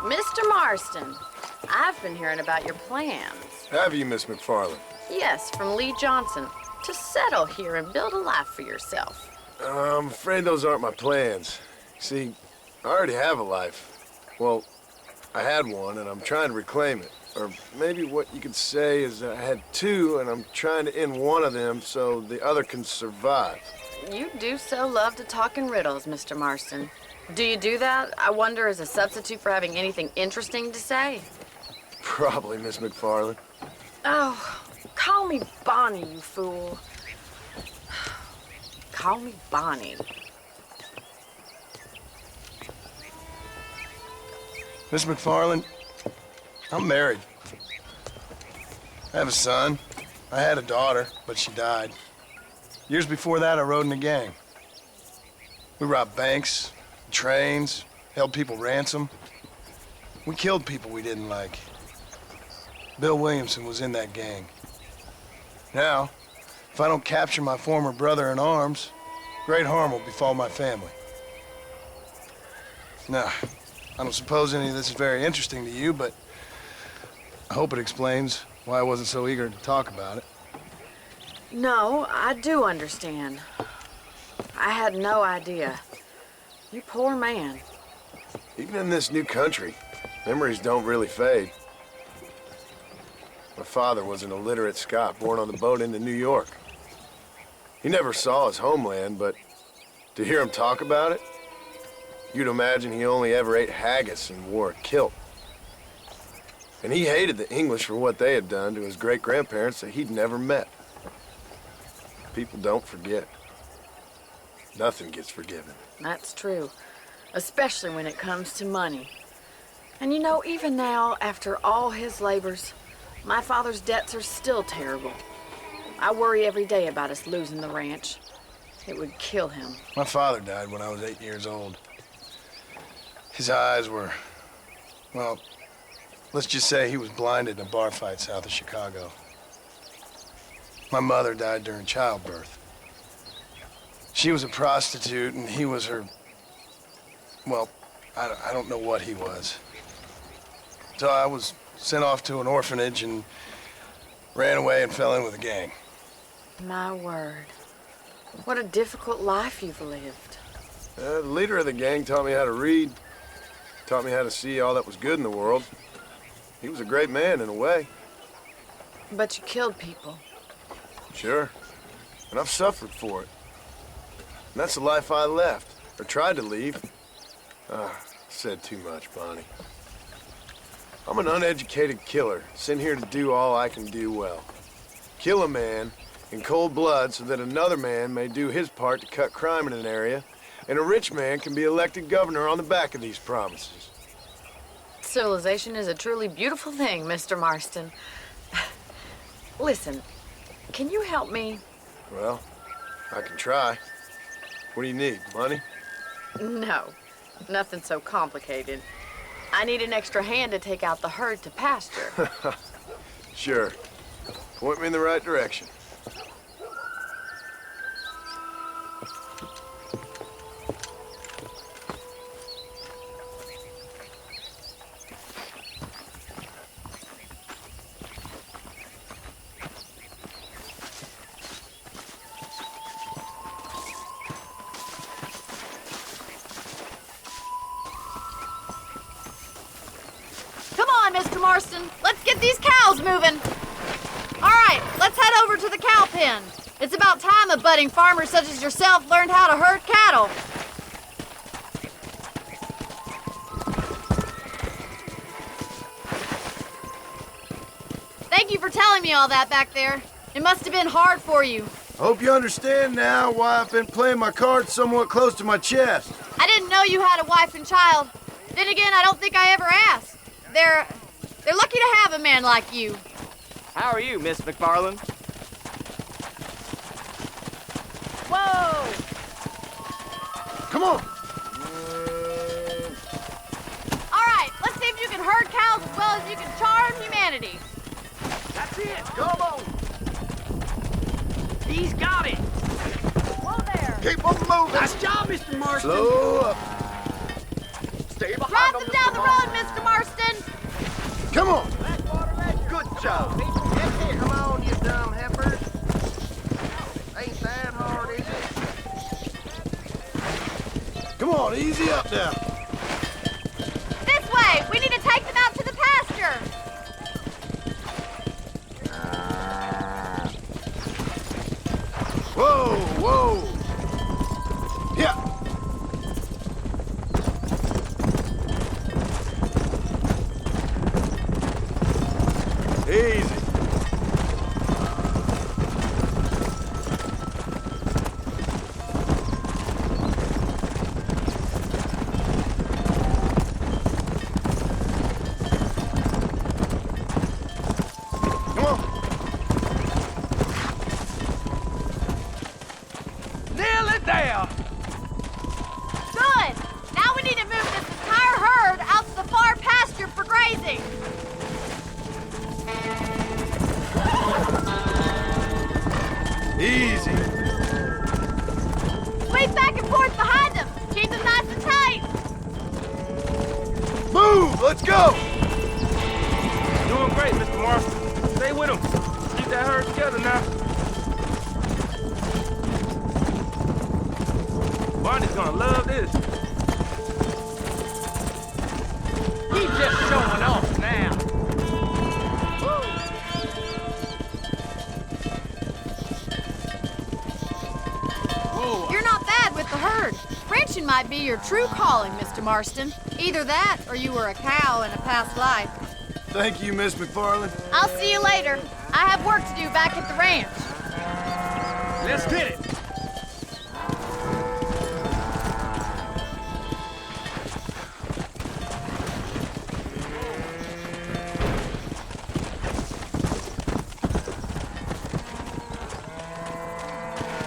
Mr. Marston, I've been hearing about your plans. Have you, Miss McFarland? Yes, from Lee Johnson, to settle here and build a life for yourself. I'm afraid those aren't my plans. See, I already have a life. Well, I had one, and I'm trying to reclaim it. Or maybe what you could say is I had two, and I'm trying to end one of them so the other can survive. You do so love to talk in riddles, Mr. Marston. Do you do that, I wonder, as a substitute for having anything interesting to say? Probably, Miss McFarland. Oh, call me Bonnie, you fool. Call me Bonnie. Miss McFarland, I'm married. I have a son. I had a daughter, but she died. Years before that, I rode in a gang. We robbed banks, trains, held people ransom. We killed people we didn't like. Bill Williamson was in that gang. Now, if I don't capture my former brother in arms, great harm will befall my family. Now, I don't suppose any of this is very interesting to you, but I hope it explains why I wasn't so eager to talk about it. No, I do understand. I had no idea. You poor man. Even in this new country, memories don't really fade. My father was an illiterate Scot born on the boat into New York. He never saw his homeland, but to hear him talk about it, you'd imagine he only ever ate haggis and wore a kilt. And he hated the English for what they had done to his great-grandparents that he'd never met. People don't forget. Nothing gets forgiven. That's true, especially when it comes to money. And you know, even now, after all his labors, my father's debts are still terrible. I worry every day about us losing the ranch. It would kill him. My father died when I was 8 years old. His eyes were, well, let's just say he was blinded in a bar fight south of Chicago. My mother died during childbirth. She was a prostitute, and he was her, well, I don't know what he was. So I was sent off to an orphanage and ran away and fell in with a gang. My word. What a difficult life you've lived. The leader of the gang taught me how to read, taught me how to see all that was good in the world. He was a great man in a way. But you killed people. Sure. And I've suffered for it. And that's the life I left, or tried to leave. Said too much, Bonnie. I'm an uneducated killer, sent here to do all I can do well. Kill a man in cold blood so that another man may do his part to cut crime in an area, and a rich man can be elected governor on the back of these promises. Civilization is a truly beautiful thing, Mr. Marston. Listen, can you help me? Well, I can try. What do you need, money? No, nothing so complicated. I need an extra hand to take out the herd to pasture. Sure. Point me in the right direction. Mr. Marston, let's get these cows moving. All right, let's head over to the cow pen. It's about time a budding farmer such as yourself learned how to herd cattle. Thank you for telling me all that back there. It must have been hard for you. I hope you understand now why I've been playing my cards somewhat close to my chest. I didn't know you had a wife and child. Then again, I don't think I ever asked. They're lucky to have a man like you. How are you, Miss McFarland? Whoa! Come on! All right, let's see if you can herd cows as well as you can charm humanity. That's it! Come on! He's got it! Whoa there! Keep on moving! Nice job, Mr. Marston! Slow up. Stay behind Drive them, them down the Mr. road, Mr. Marston! Come on. Good job. Come on, you dumb heifers. Ain't that hard, is it? Come on, easy up now. This way! We need to take them out to the pasture! Whoa, whoa. Yeah. Easy. Come on. Nearly there. Good! Now we need to move this entire herd out to the far pasture for grazing. Easy. Sweep back and forth behind them. Keep them nice and tight. Move, let's go. Doing great, Mr. Marston. Stay with him. Keep that herd together now. Barney's gonna love this. He's just showing off now. You're not bad with the herd. Ranching might be your true calling, Mr. Marston. Either that or you were a cow in a past life. Thank you, Miss McFarland. I'll see you later. I have work to do back at the ranch. Let's get it.